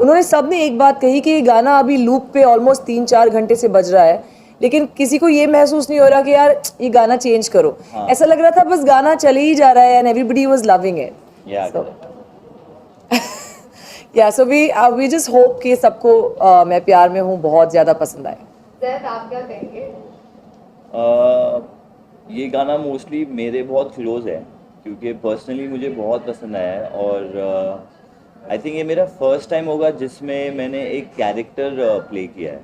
उन्होंने सब ने एक बात कही कि ये गाना अभी लूप पे ऑलमोस्ट 3-4 घंटे से बज रहा है, लेकिन किसी को ये महसूस नहीं हो रहा कि यार ये गाना चेंज करो। ऐसा लग रहा था बस गाना चले ही जा रहा है and everybody was loving it. या सो वी जस्ट होप कि सबको मैं प्यार में हूँ बहुत ज़्यादा पसंद आए। ज़ैद, आप क्या कहेंगे? ये गाना मोस्टली मेरे बहुत क्लोज है क्योंकि पर्सनली मुझे बहुत पसंद आया है और आई थिंक ये मेरा फर्स्ट टाइम होगा जिसमें मैंने एक कैरेक्टर प्ले किया है।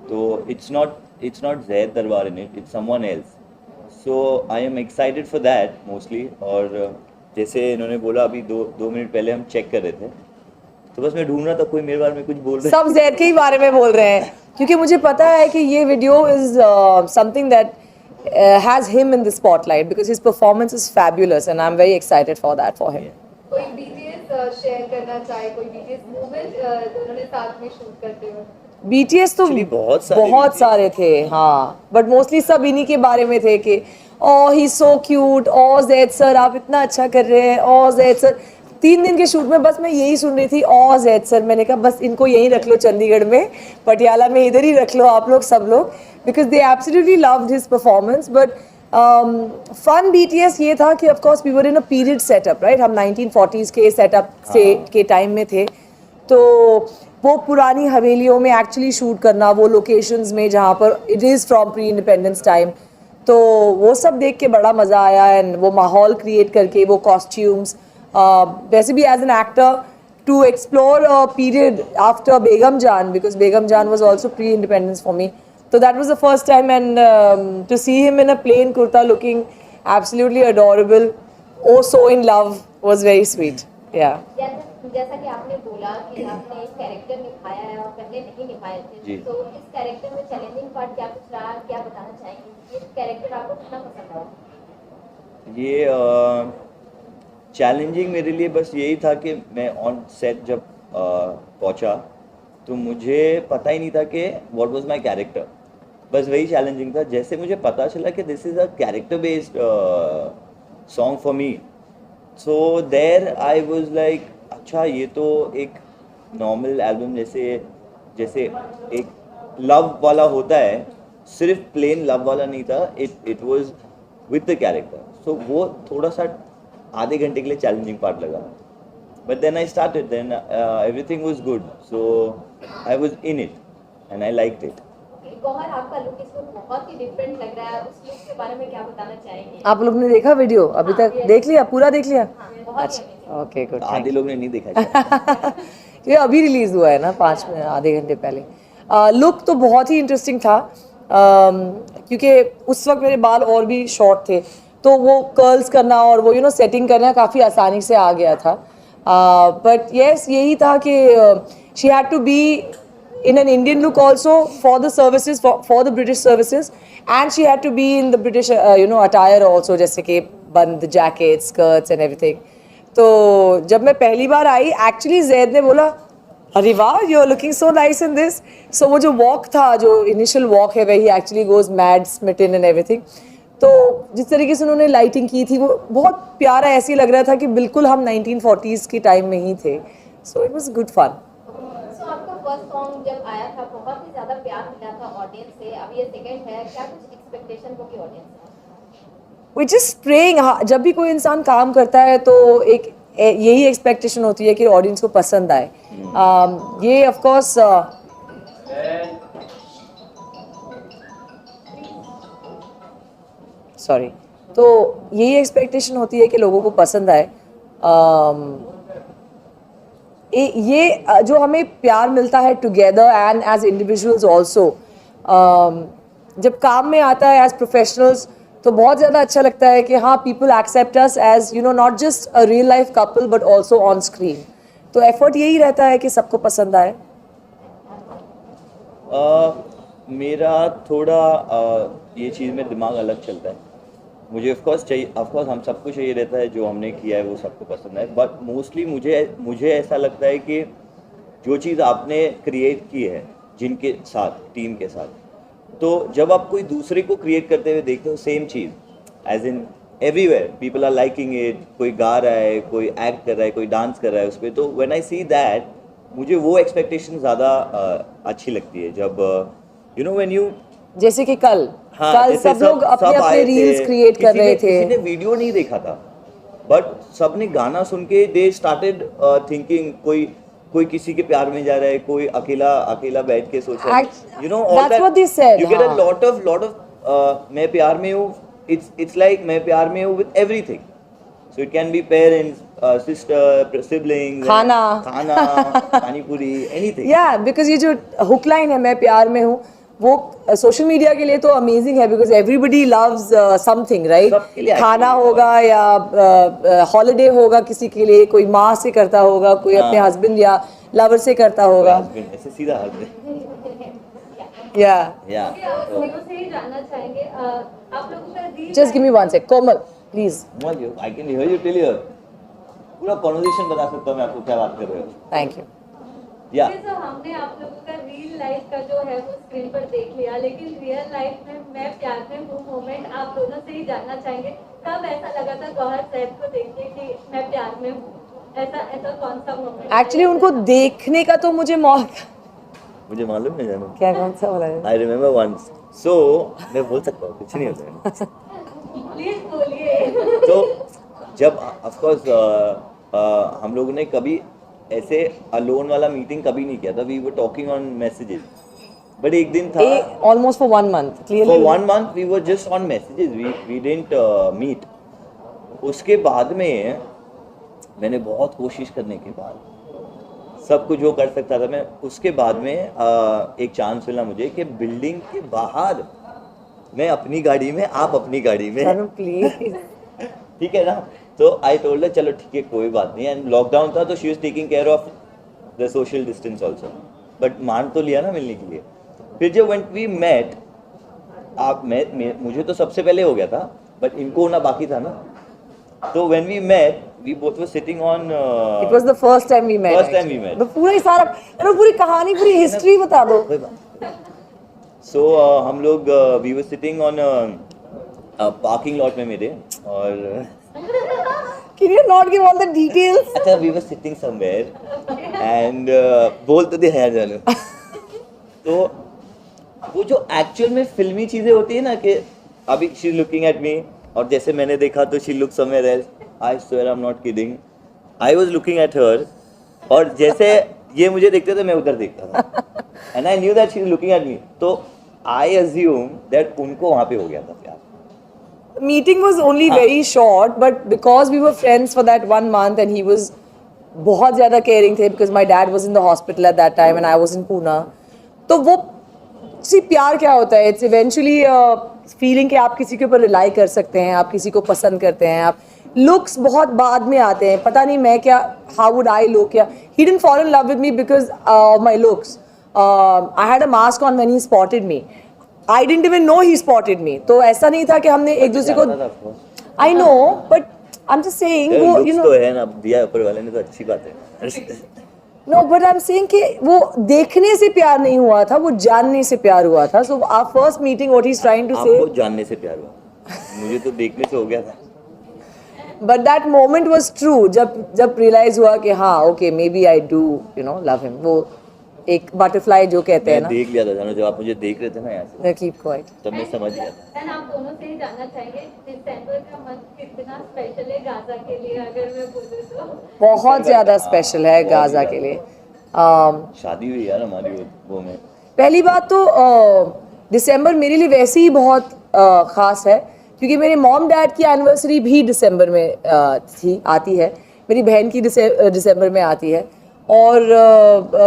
तो इट्स नॉट ज़ैद दरबार in it, it's someone else. So I am excited for that mostly. और जैसे इन्होंने बोला अभी दो मिनट पहले हम चेक कर रहे थे, तो बस मैं ढूंढ रहा था कोई मेरे बारे में कुछ बोल रहा है। सब ज़ैद के ही बारे में बोल रहे हैं क्योंकि मुझे पता है कि ये video is something that has him in the spotlight because his performance is fabulous and I'm very excited for that for him. कोई BTS शेयर करना चाहे, कोई BTS मूवमेंट उन्होंने साथ में शूट करते हुए? BTS तो बहुत सारे थे, हाँ, बट मोस्टली सब इन्हीं के बारे में थे कि ओह ही सो क्यूट, ओह ज़ैद सर आप इतना अच्छा कर रहे हैं, ओह ज़ैद सर। 3 दिन के शूट में बस मैं यही सुन रही थी, ओह ज़ैद सर। मैंने कहा बस इनको यहीं रख लो चंडीगढ़ में, पटियाला में इधर ही रख लो आप लोग सब लोग, because they absolutely loved his performance. But fun BTS ये था कि of course we were in a period setup, right, हम 1940s के सेटअप से के टाइम में थे, तो वो पुरानी हवेलियों में एक्चुअली शूट करना, वो लोकेशंस में जहाँ पर it is from pre independence time, तो वो सब देख के बड़ा मज़ा आया। एंड वो माहौल क्रिएट करके, वो कॉस्ट्यूम्स, वैसे भी as an actor to explore a period after Begum Jaan, because Begum Jaan was also pre independence for me, so that was the first time and to see him in a plain kurta looking absolutely adorable, oh so in love, was very sweet. Yeah. जैसा कि आपने बोला कि आपने एक character निभाया है और पहले नहीं निभाए थे, तो इस कैरेक्टर में चैलेंजिंग पार्ट क्या कुछ रहा, क्या बताना चाहेंगे? ये कैरेक्टर आपको कितना पसंद आया? ये चैलेंजिंग मेरे लिए बस यही था कि मैं ऑन सेट जब पहुंचा तो मुझे पता ही नहीं था कि व्हाट वाज माय कैरेक्टर, बस वही चैलेंजिंग था। जैसे मुझे पता चला कि this is a character based song for me, so there I was like अच्छा ये तो एक नॉर्मल एल्बम जैसे एक लव वाला होता है, सिर्फ प्लेन लव वाला नहीं था, it was with the character. So वो थोड़ा सा आधे घंटे के लिए चैलेंजिंग पार्ट लगा, but then I started, then everything was good, so I was in it and I liked it. Gauhar, आपका लुक इसमें बहुत ही डिफरेंट लग रहा है, उस लुक के बारे में क्या बताना चाहेंगे? आप लोग ने देखा वीडियो अभी तक? देख लिया, पूरा देख लिया? अच्छा, ओके गुड। आधे लोग ने नहीं देखा। ये अभी रिलीज हुआ है ना, 5 मिनट आधे घंटे पहले। लुक तो बहुत ही इंटरेस्टिंग था क्योंकि उस वक्त मेरे बाल और भी शॉर्ट थे, तो वो कर्ल्स करना और वो सेटिंग करना काफ़ी आसानी से आ गया था। बट येस, यही था कि she had to be in an Indian look also for the services, for the British services, and she had to be in the British attire also, जैसे कि बंद jackets, skirts and everything. तो जब मैं पहली बार आई, actually ज़ैद ने बोला अरे वाह you are looking so nice in this. So वो जो walk था, जो initial walk है, where he actually goes mad, smitten and everything, तो जिस तरीके से उन्होंने लाइटिंग की थी वो बहुत प्यारा, ऐसे लग रहा था कि बिल्कुल हम 1940s के टाइम में ही थे। So it was good fun. आपका फर्स्ट सॉन्ग जब आया था बहुत ही ज़्यादा प्यार मिला था ऑडियंस से, अब ये सेकंड है, क्या कुछ एक्सपेक्टेशन होगी ऑडियंस से? We just praying, जब भी कोई इंसान काम करता है तो एक यही एक्सपेक्टेशन होती है कि ऑडियंस को पसंद आए। ये ऑफ कोर्स सॉरी, तो यही एक्सपेक्टेशन होती है कि लोगों को पसंद आए। ये जो हमें प्यार मिलता है together and as individuals also, जब काम में आता है एज प्रोफेशनल्स तो बहुत ज़्यादा अच्छा लगता है कि हाँ people accept us as not just a real life couple but also on screen. तो एफर्ट यही रहता है कि सबको पसंद आए। मेरा थोड़ा ये चीज़ में दिमाग अलग चलता है। मुझे ऑफकोर्स हम सबको चाहिए रहता है जो हमने किया है वो सबको पसंद है, बट मोस्टली मुझे ऐसा लगता है कि जो चीज़ आपने क्रिएट की है जिनके साथ, टीम के साथ, तो जब आप कोई दूसरे को क्रिएट करते हुए देखते हो सेम चीज़, as in everywhere people are liking it, कोई गा रहा है, कोई एक्ट कर रहा है, कोई डांस कर रहा है उस पर, तो व्हेन आई सी दैट मुझे वो एक्सपेक्टेशन ज़्यादा अच्छी लगती है जब यू नो व्हेन यू जैसे कि कल जैसे सब लोग अपने सब अपने आए रील्स थे, क्रिएट कर रहे थे। किसी ने वीडियो नहीं देखा था, बट सबने गाना सुन के दे स्टार्टेड थिंकिंग कोई किसी के प्यार में जा रहा है, कोई अकेला अकेला बैठ के सोच रहा है, you know all That's what they said, you get a हाँ। लॉट ऑफ मैं प्यार में हूँ, इट्स लाइक मैं प्यार में हूँ with everything, so it can be parents, sister, siblings, खाना पानी पूरी, एनीथिंग। या बिकॉज ये जो हुक लाइन है मैं प्यार में हूँ, वो सोशल मीडिया के लिए तो अमेजिंग है because everybody loves something, right? सबके लिए खाना actually होगा या हॉलिडे होगा, किसी के लिए कोई माँ से करता होगा, कोई अपने हस्बैंड या लवर से करता होगा। हस्बैंड ऐसे सीधा हस्बैंड या या दोनों से ही जानना चाहेंगे आप लोगों का reel just give me one sec, Komal please. I can hear you tell you पूरा कन्वर्सेशन बता सकता हूँ मैं आपको क्या बात कर रहे हो। Thank you. या जो हमने आप लोगों का रियल लाइफ का जो है वो स्क्रीन पर देख लिया, लेकिन रियल लाइफ में मैं प्यार में हूँ मोमेंट आप दोनों से ही जानना चाहेंगे, कब ऐसा लगा था गौहर सैफ को देख के कि मैं प्यार में हूँ? ऐसा कौन सा मोमेंट? एक्चुअली उनको देखने का तो मुझे मौका, मुझे मालूम है जानू, क्या कौन सा बोला है? आई रिमेम्बर वंस, सो मैं बोल सकता हूँ, कुछ नहीं होता है। प्लीज बोलिए। तो जब ऑफ कोर्स हम लोगों ने कभी ऐसे अलोन वाला मीटिंग कभी नहीं किया था, we were talking on messages, but एक दिन था almost for 1 month, clearly for 1 month we were just on messages, we didn't meet. उसके बाद में मैंने बहुत कोशिश करने के बाद सब कुछ जो कर सकता था मैं, उसके बाद में एक चांस मिला मुझे कि बिल्डिंग के बाहर मैं अपनी गाड़ी में, आप अपनी गाड़ी में, प्लीज। ठीक है ना? तो आई टोल्ड हर चलो ठीक है कोई बात नहीं, एंड लॉकडाउन था तो she was taking care of the social distance also, but मान तो लिया ना मिलने के लिए। फिर जब व्हेन वी मेट, आप मुझे तो सबसे पहले हो गया था, बट इनको होना बाकी था ना। तो when we met we both were sitting on, it was the first time we met. First time we met. तो पूरा ही सारा पूरी कहानी, पूरी हिस्ट्री बता दो। सो हम लोग we were sitting on parking lot में मेरे, और Can you not give all the details? अच्छा we were sitting somewhere and बोल तो दे है जानू। तो वो जो एक्चुअल में फिल्मी चीजें होती है ना कि अभी शी लुकिंग एट मी, और जैसे मैंने देखा तो she look somewhere else, I swear I am not kidding, I was looking at her, और जैसे ये मुझे देखते थे मैं उधर देखता था, and I knew that she is looking at me, तो आई अज्यूम दैट उनको वहां पे हो गया था प्यार। Meeting was only very short, but because we were friends for that 1 month and he was बहुत ज़्यादा caring थे, because my dad was in the hospital at that time and I was in Pune. तो वो प्यार क्या होता है? It's eventually feeling कि आप किसी के ऊपर rely कर सकते हैं, आप किसी को पसंद करते हैं, आप looks बहुत बाद में आते हैं, पता नहीं मैं क्या, how would I look, या he didn't fall in love with me because of my looks. I had a mask on when he spotted me. I didn't even know he spotted me. तो ऐसा नहीं था कि हमने एक दूसरे को, I know, but I'm just saying वो you know, तो है ना, दिया ऊपर वाले ने तो अच्छी बात है। no, but I'm saying कि वो देखने से प्यार नहीं हुआ था, वो जानने से प्यार हुआ था. So our first meeting, what he's trying to say, आपको जानने से प्यार हुआ, मुझे तो देखने से हो गया था। but that moment was true. जब realize हुआ कि हाँ, okay, maybe I do, you know, love him. वो एक बटरफ्लाई जो कहते हैं मैं ना, देख लिया था जानू, जब आप मुझे देख रहे थे ना यहाँ से, keep quiet. तब मैं समझ गया था। एंड आप दोनों से ही जानना चाहेंगे दिसंबर का मंथ कितना स्पेशल है गाजा के लिए, अगर मैं बोलूँ तो? बहुत ज़्यादा स्पेशल है गाजा के लिए. शादी हुई यार हमारी वो में। पहली बात तो दिसंबर मेरे लिए वैसे ही बहुत ख़ास है, क्योंकि मेरे मॉम डैड की एनिवर्सरी भी दिसंबर में आती है, मेरी बहन की दिसंबर में आती है, और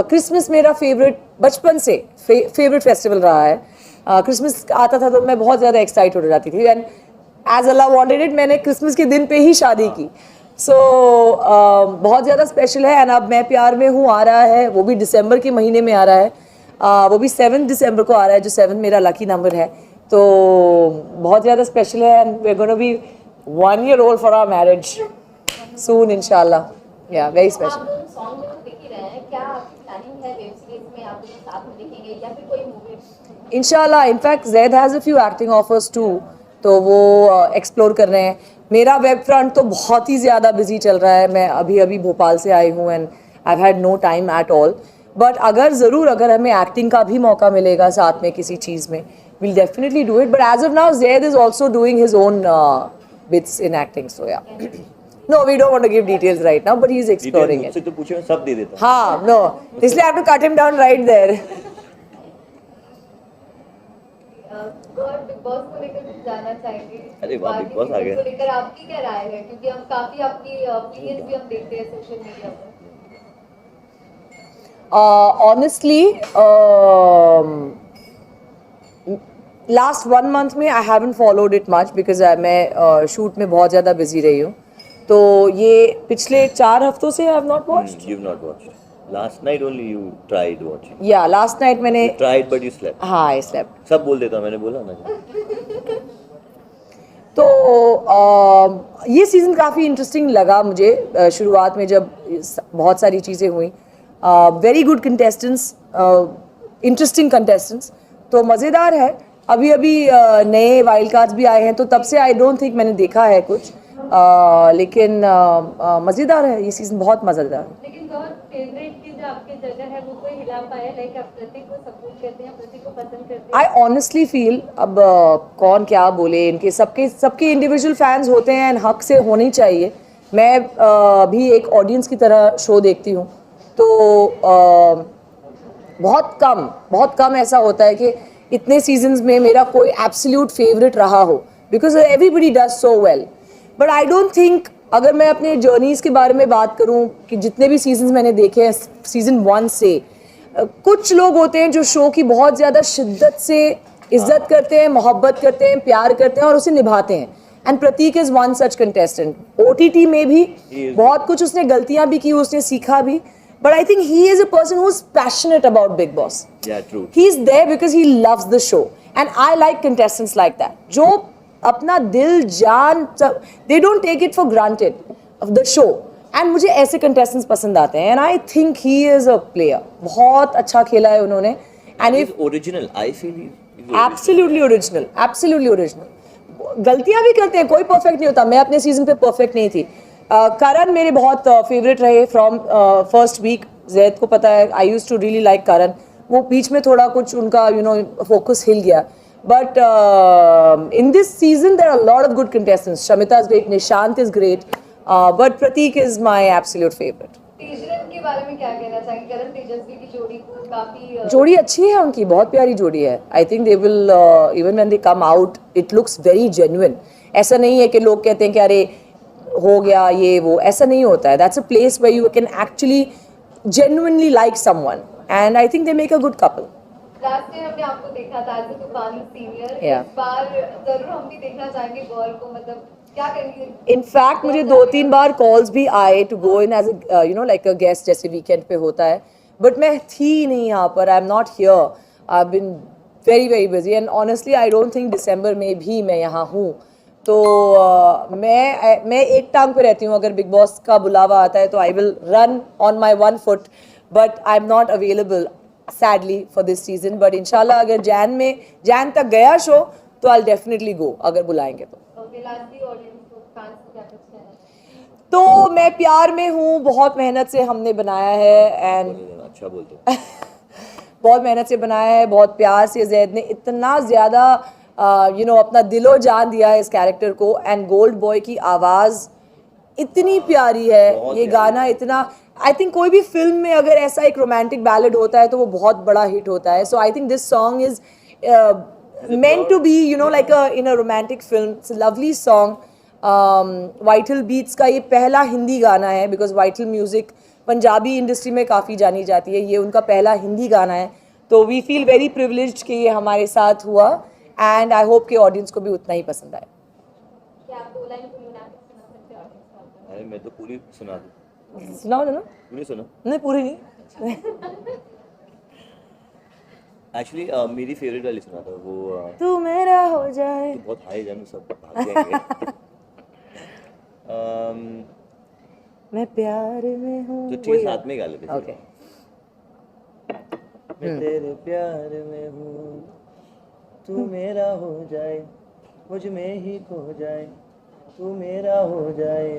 क्रिसमस मेरा फेवरेट बचपन से फेवरेट फेस्टिवल रहा है. क्रिसमस आता था तो मैं बहुत ज़्यादा एक्साइटेड हो जाती थी, and as Allah wanted it, मैंने क्रिसमस के दिन पे ही शादी की. सो बहुत ज़्यादा स्पेशल है. एंड अब मैं प्यार में हूँ आ रहा है, वो भी दिसंबर के महीने में आ रहा है, वो भी 7 दिसंबर को आ रहा है, जो 7 मेरा लकी नंबर है. तो बहुत ज़्यादा स्पेशल है, and we are gonna be 1 year old for our marriage soon इंशाल्लाह. या वेरी आप स्पेशल. दोनों सॉन्ग में तो दिख ही रहे हैं, क्या आपकी प्लानिंग है वेब सीरीज में आप दोनों साथ में दिखेंगे या फिर कोई मूवी? इंशाल्लाह. In fact Zaid has a few acting offers too, तो वो एक्सप्लोर कर रहे हैं. मेरा वेब फ्रंट तो बहुत ही ज़्यादा बिजी चल रहा है. मैं अभी भोपाल से आई हूँ, and I had no time at all. But अगर हमें एक्टिंग का भी मौका मिलेगा साथ में किसी चीज़ में, we'll definitely do it. But as of now, Zaid is also doing his own bits in acting. So yeah. No, we don't want to give details right now, but he's exploring मुझसे it. तो पूछे, मैं सब दे देता हूँ. हाँ, no. इसलिए I have to cut him down right there. और बिग बॉस को लेकर कुछ जानना चाहेंगे. अरे वाह, बिग बॉस आ गया. को लेकर आपकी क्या राय है, क्योंकि हम काफी आपकी ओपिनियंस भी हम देखते हैं सोशल मीडिया पर. Honestly, last 1 month में I haven't followed it much because मैं शूट में बहुत ज़्यादा बिजी रही हूँ. तो ये पिछले 4 हफ्तों से I have not watched. You've not watched. Last night only you tried watching. Yeah, last night मैंने. You tried but you slept. हाँ, I slept. सब बोल देता हूँ, मैंने बोला ना. तो ये सीज़न काफ़ी इंटरेस्टिंग लगा मुझे. शुरुआत में जब बहुत सारी चीज़ें हुई, very good contestants, interesting contestants, तो मज़ेदार है. अभी नए वाइल्ड कार्ड्स भी आए हैं, तो तब से आई डोंट थिंक मैंने देखा है कुछ, लेकिन मज़ेदार है ये सीज़न, बहुत मज़ेदार है. लेकिन गौर, फेवरेट की जो आपकी जगह है वो कोई हिला पाया, लाइक आप प्रतीक को सपोर्ट करते हैं, प्रतीक को पसंद करते हैं? आई ऑनेस्टली फील, अब कौन क्या बोले, इनके सबके इंडिविजुअल फैंस होते हैं एंड हक से होनी चाहिए. मैं भी एक ऑडियंस की तरह शो देखती हूँ, तो बहुत कम ऐसा होता है कि इतने सीजन्स में मेरा कोई एब्सोल्यूट फेवरेट रहा हो, because everybody does so well. But I don't think, अगर मैं अपने जर्नीज़ के बारे में बात करूं कि जितने भी सीजन्स मैंने देखे हैं सीज़न 1 से, कुछ लोग होते हैं जो शो की बहुत ज़्यादा शिद्दत से इज्जत करते हैं, मोहब्बत करते हैं, प्यार करते हैं और उसे निभाते हैं. And Prateek is one such contestant. OTT में भी बहुत कुछ उसने गलतियाँ भी की, उसने सीखा भी. But I think he is a person who's passionate about Big Boss. Yeah, true. He's there because he loves the show. And I like contestants like that. जो अपना दिल जान, they don't take it for granted of the show. And मुझे ऐसे contestants पसंद आते हैं. And I think he is a player. बहुत अच्छा खेला है उन्होंने. And if original, I feel he's absolutely original. Absolutely original. गलतियाँ भी करते हैं, कोई परफेक्ट नहीं होता. मैं अपने सीजन पे परफेक्ट नहीं थी. करण मेरे बहुत फेवरेट रहे फ्रॉम फर्स्ट वीक. जैद को पता है, I use to really like Karan. वो बीच में थोड़ा कुछ उनका फोकस हिल गया. But in this season there are lot of good contestants. Shamita is great, Nishant is great, but Prateek is my absolute favourite. Tejran के बारे में क्या कहना चाहेंगे? करण तेजस्वी की जोड़ी काफी जोड़ी अच्छी है उनकी, बहुत प्यारी जोड़ी है. आई think they will, even when they come out, it looks very genuine. ऐसा नहीं है कि लोग कहते हैं कि अरे हो गया ये वो, ऐसा नहीं होता है. That's a place where you can actually genuinely like someone, and I think they make a good couple. Last year हमने आपको देखा था एज अ तूफानी सीनियर. Yeah. इस बार जरूर हम भी देखना चाहेंगे गौर को, मतलब क्या करेंगे? इनफैक्ट मुझे 2-3 बार कॉल्स भी आए to go in as like a guest, जैसे वीकेंड पे होता है. बट मैं थी नहीं यहाँ पर. I am not here. I have been very busy and honestly I don't think December में भी मैं यहाँ हूँ. तो मैं एक टांग पे रहती हूँ. अगर बिग बॉस का बुलावा आता है तो I will run on my 1 foot, but I am not available sadly for this season. But इंशाल्लाह अगर जैन तक गया शो तो आई डेफिनेटली गो, अगर बुलाएंगे तो. ओके, लास्टली ऑडियंस को, फैंस को क्या कुछ कहना है? तो मैं प्यार में हूँ, बहुत मेहनत से हमने बनाया है. एंड अच्छा बोलते. बहुत मेहनत से बनाया है, बहुत प्यार से. जैद ने इतना ज़्यादा अपना दिलो जान दिया है इस कैरेक्टर को. एंड गोल्ड बॉय की आवाज़ इतनी प्यारी है, ये गाना इतना, आई थिंक कोई भी फिल्म में अगर ऐसा एक रोमांटिक बैलेड होता है तो वो बहुत बड़ा हिट होता है. So I think this song is meant to be like in a romantic film. It's a lovely song. Vital Beats का ये पहला हिंदी गाना है, because Vital Music Punjabi industry में काफ़ी जानी जाती है. ये उनका पहला हिंदी गाना है. तो we feel very privileged कि ये हमारे साथ हुआ, and I hope कि ऑडियंस को भी उतना ही पसंद आए. क्या आप 2 लाइन गुनगुनाकर सुना सकते हो ऑडियंस को? अरे मैं तो पूरी सुना दूँ. सुनाओ ना. पूरी सुना. नहीं, पूरी नहीं. एक्चुअली मेरी फेवरेट वाली सुना था वो. तू मेरा हो जाए. तो बहुत हाई जानू, सब भाग जाएंगे. मैं प्यार में हूँ. तो ठीक, साथ में गा लेते. ओके. मैं तेरे प्यार में हूँ, तू मेरा हो जाए, मुझ में ही खो जाए, तू मेरा हो जाए,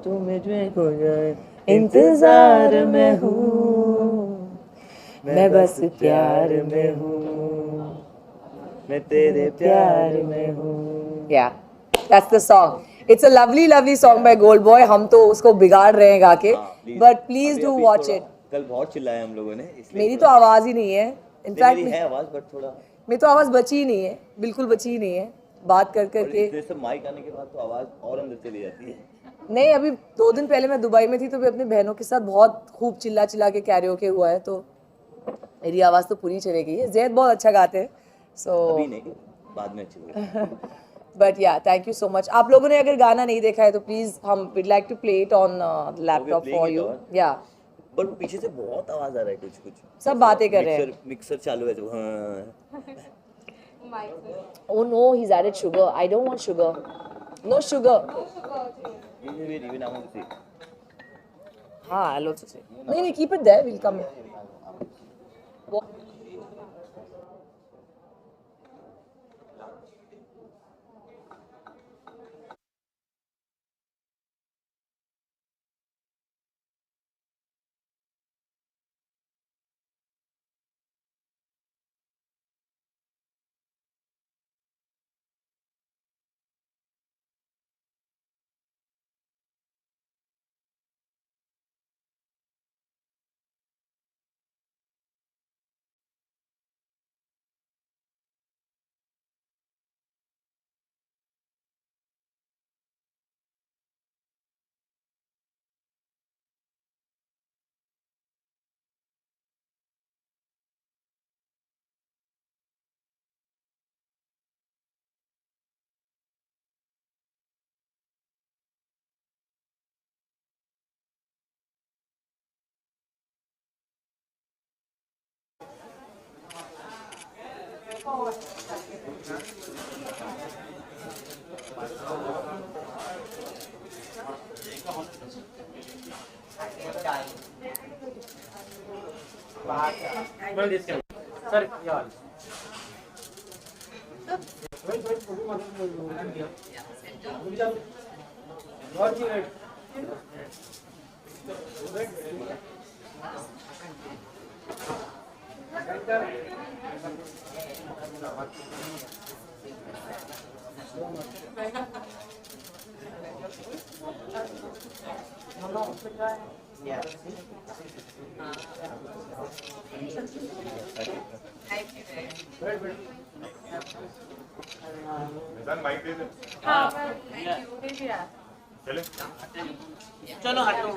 तू मुझ में खो जाए. इंतजार में हूँ, मैं बस प्यार में हूँ, मैं तेरे प्यार प्यार में हूँ. Yeah, that's the song. It's a lovely, lovely song by Gold Boy. हम तो उसको बिगाड़ रहे हैं गा के, but please do watch it. कल बहुत चिल्लाया हम लोगों ने इसलिए मेरी तो आवाज ही नहीं है. नहीं, इनफैक्ट मेरी है आवाज बट थोड़ा मेरी तो आवाज बची ही नहीं है, बिल्कुल बची ही नहीं है. बात कर और करके इतने सब माइक आने के बाद तो आवाज और अंदर चली जाती है. नहीं, अभी 2 दिन पहले मैं दुबई में थी तो भी अपनी बहनों के साथ बहुत खूब चिल्ला चिल्ला के कैरियोके हुआ है, तो मेरी आवाज़ तो पूरी चली गई है. जैद बहुत अच्छा गाते हैं, सो अभी नहीं, बाद में अच्छी होगी. बट या थैंक यू सो मच. आप लोगों ने अगर गाना नहीं देखा है तो प्लीज़ हम we'd like to play it on laptop playing for it you. on. या बट पीछे से बहुत आवाज आ रहा है कुछ कुछ सब बातें कर रहे हैं. मिक्सर चालू है तो हाँ. Oh no, he's added sugar. I don't want sugar. No sugar. Even I want to see. हाँ, I'll also say. नहीं, keep it there. We'll come. Sir यार चलो हटो